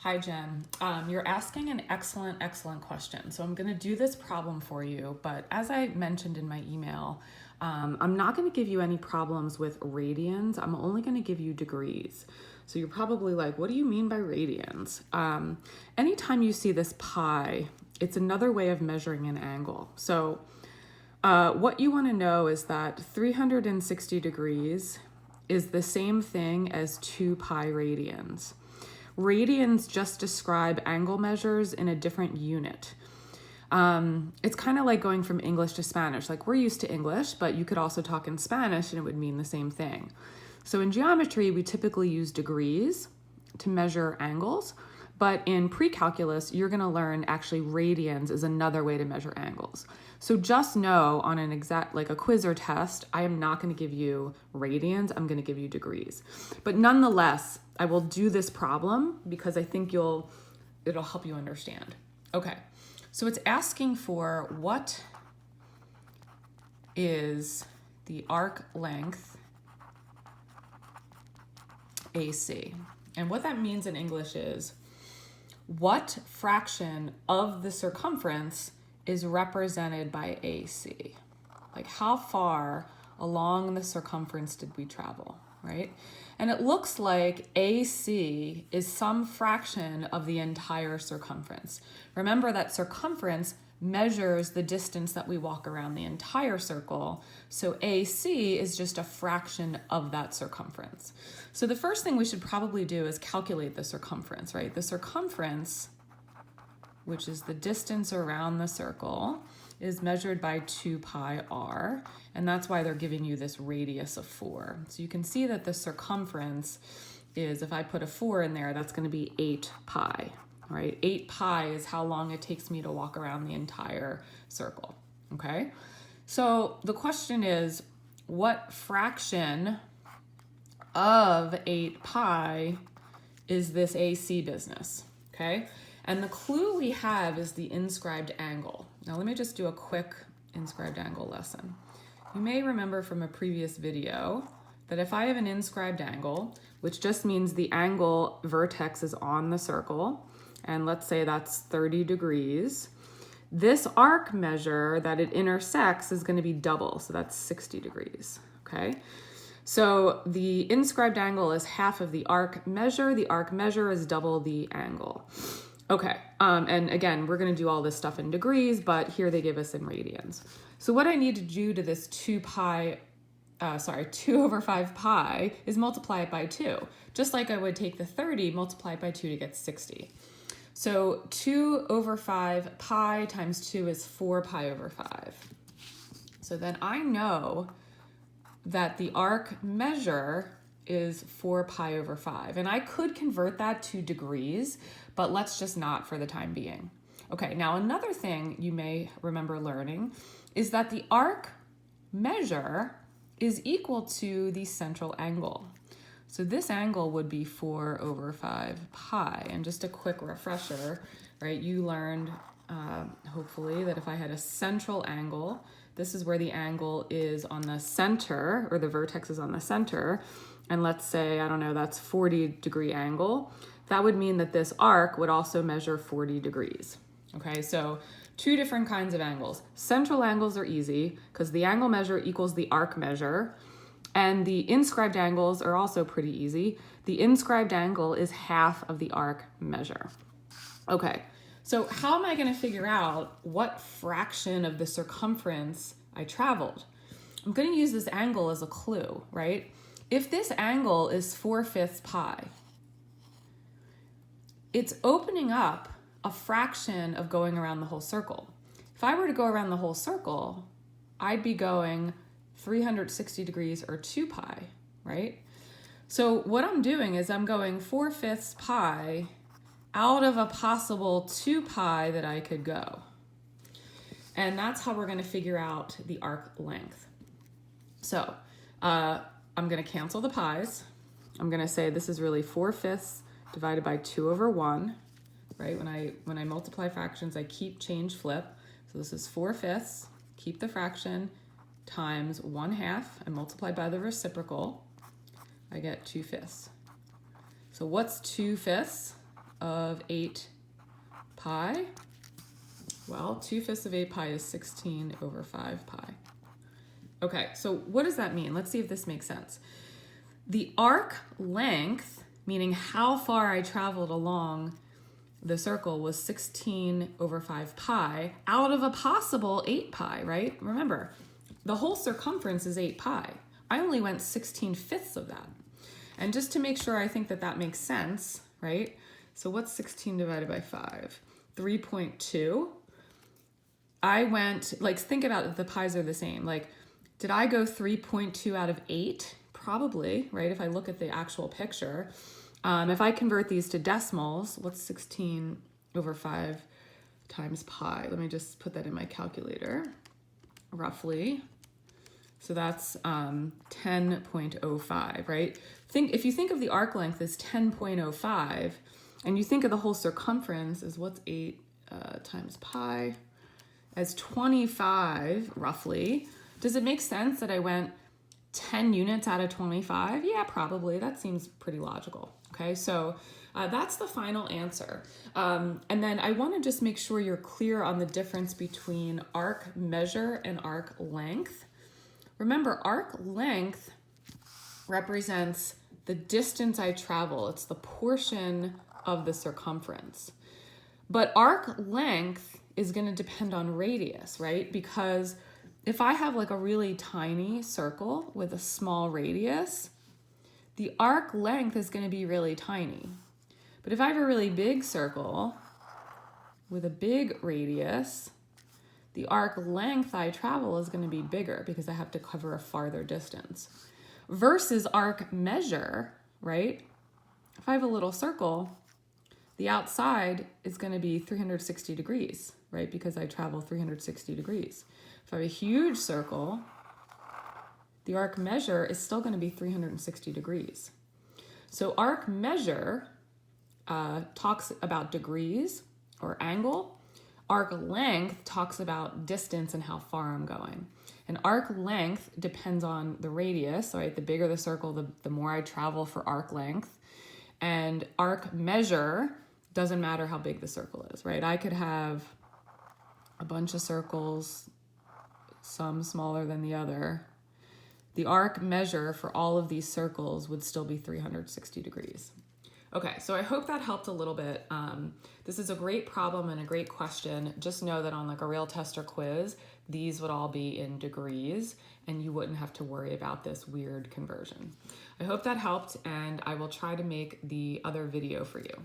Hi, Jen. You're asking an excellent question. So I'm going to do this problem for you, but as I mentioned in my email, I'm not going to give you any problems with radians. I'm only going to give you degrees. So you're probably like, what do you mean by radians? Anytime you see this pi, it's another way of measuring an angle. So what you want to know is that 360 degrees is the same thing as 2 pi radians. Radians just describe angle measures in a different unit. It's kind of like going from English to Spanish. Like, we're used to English, but you could also talk in Spanish and it would mean the same thing. So in geometry, we typically use degrees to measure angles, but in pre-calculus, you're going to learn actually radians is another way to measure angles. So just know on an exact, like a quiz or test, I am not going to give you radians, I'm going to give you degrees. But nonetheless, I will do this problem because I think it'll help you understand. Okay, so it's asking for what is the arc length AC. And what that means in English is what fraction of the circumference is represented by AC? Like, how far along the circumference did we travel, right? And it looks like AC is some fraction of the entire circumference. Remember that circumference measures the distance that we walk around the entire circle. So AC is just a fraction of that circumference. So the first thing we should probably do is calculate the circumference, right? The circumference, which is the distance around the circle, is measured by 2 pi r, and that's why they're giving you this radius of 4. So you can see that the circumference is, if I put a 4 in there, that's going to be 8 pi, right? 8 pi is how long it takes me to walk around the entire circle, okay? So the question is, what fraction of 8 pi is this AC business, okay? And the clue we have is the inscribed angle. Now let me just do a quick inscribed angle lesson. You may remember from a previous video that if I have an inscribed angle, which just means the angle vertex is on the circle, and let's say that's 30 degrees, this arc measure that it intersects is going to be double, so that's 60 degrees, okay? So the inscribed angle is half of the arc measure. The arc measure is double the angle. Okay, and again, we're going to do all this stuff in degrees, but here they give us in radians. So what I need to do to this 2 over 5 pi is multiply it by 2. Just like I would take the 30, multiply it by 2 to get 60. So 2 over 5 pi times 2 is 4 pi over 5. So then I know that the arc measure is 4 pi over 5. And I could convert that to degrees, but let's just not for the time being. Okay, now another thing you may remember learning is that the arc measure is equal to the central angle. So this angle would be 4 over 5 pi. And just a quick refresher, right? You learned, hopefully, that if I had a central angle, this is where the angle is on the center, or the vertex is on the center. And let's say, I don't know, that's 40-degree angle. That would mean that this arc would also measure 40 degrees. Okay, so 2 different kinds of angles. Central angles are easy because the angle measure equals the arc measure. And the inscribed angles are also pretty easy. The inscribed angle is half of the arc measure. Okay, so how am I going to figure out what fraction of the circumference I traveled? I'm going to use this angle as a clue, right? If this angle is 4/5 pi, it's opening up a fraction of going around the whole circle. If I were to go around the whole circle, I'd be going 360 degrees or 2 pi, right? So what I'm doing is I'm going 4/5 pi out of a possible 2 pi that I could go. And that's how we're going to figure out the arc length. So I'm going to cancel the pi's. I'm going to say this is really 4/5 divided by 2 over 1, right? When I multiply fractions, I keep change flip. So this is 4/5, keep the fraction, times 1/2, and multiply by the reciprocal, I get 2/5. So what's 2/5? of 8 pi? Well, 2/5 of 8 pi is 16 over 5 pi. Okay, so what does that mean? Let's see if this makes sense. The arc length, meaning how far I traveled along the circle, was 16 over 5 pi out of a possible 8 pi, right? Remember, the whole circumference is 8 pi. I only went 16/5 of that. And just to make sure I think that that makes sense, right? So what's 16 divided by 5? 3.2. I went, like, think about if the pi's are the same. Like, did I go 3.2 out of 8? Probably, right? If I look at the actual picture. If I convert these to decimals, what's 16 over 5 times pi? Let me just put that in my calculator, roughly. So that's 10.05, right? If you think of the arc length as 10.05, and you think of the whole circumference as what's 8 times pi, as 25, roughly. Does it make sense that I went 10 units out of 25? Yeah, probably. That seems pretty logical. Okay, so that's the final answer. And then I want to just make sure you're clear on the difference between arc measure and arc length. Remember, arc length represents the distance I travel. It's the portion of the circumference. But arc length is going to depend on radius, right? Because if I have like a really tiny circle with a small radius, the arc length is going to be really tiny. But if I have a really big circle with a big radius, the arc length I travel is going to be bigger because I have to cover a farther distance. Versus arc measure, right? If I have a little circle, the outside is going to be 360 degrees, right? Because I travel 360 degrees. If I have a huge circle, the arc measure is still going to be 360 degrees. So arc measure talks about degrees or angle. Arc length talks about distance and how far I'm going. And arc length depends on the radius, right? The bigger the circle, the more I travel for arc length. And arc measure doesn't matter how big the circle is, right? I could have a bunch of circles, some smaller than the other. The arc measure for all of these circles would still be 360 degrees. Okay, so I hope that helped a little bit. This is a great problem and a great question. Just know that on like a real test or quiz, these would all be in degrees and you wouldn't have to worry about this weird conversion. I hope that helped, and I will try to make the other video for you.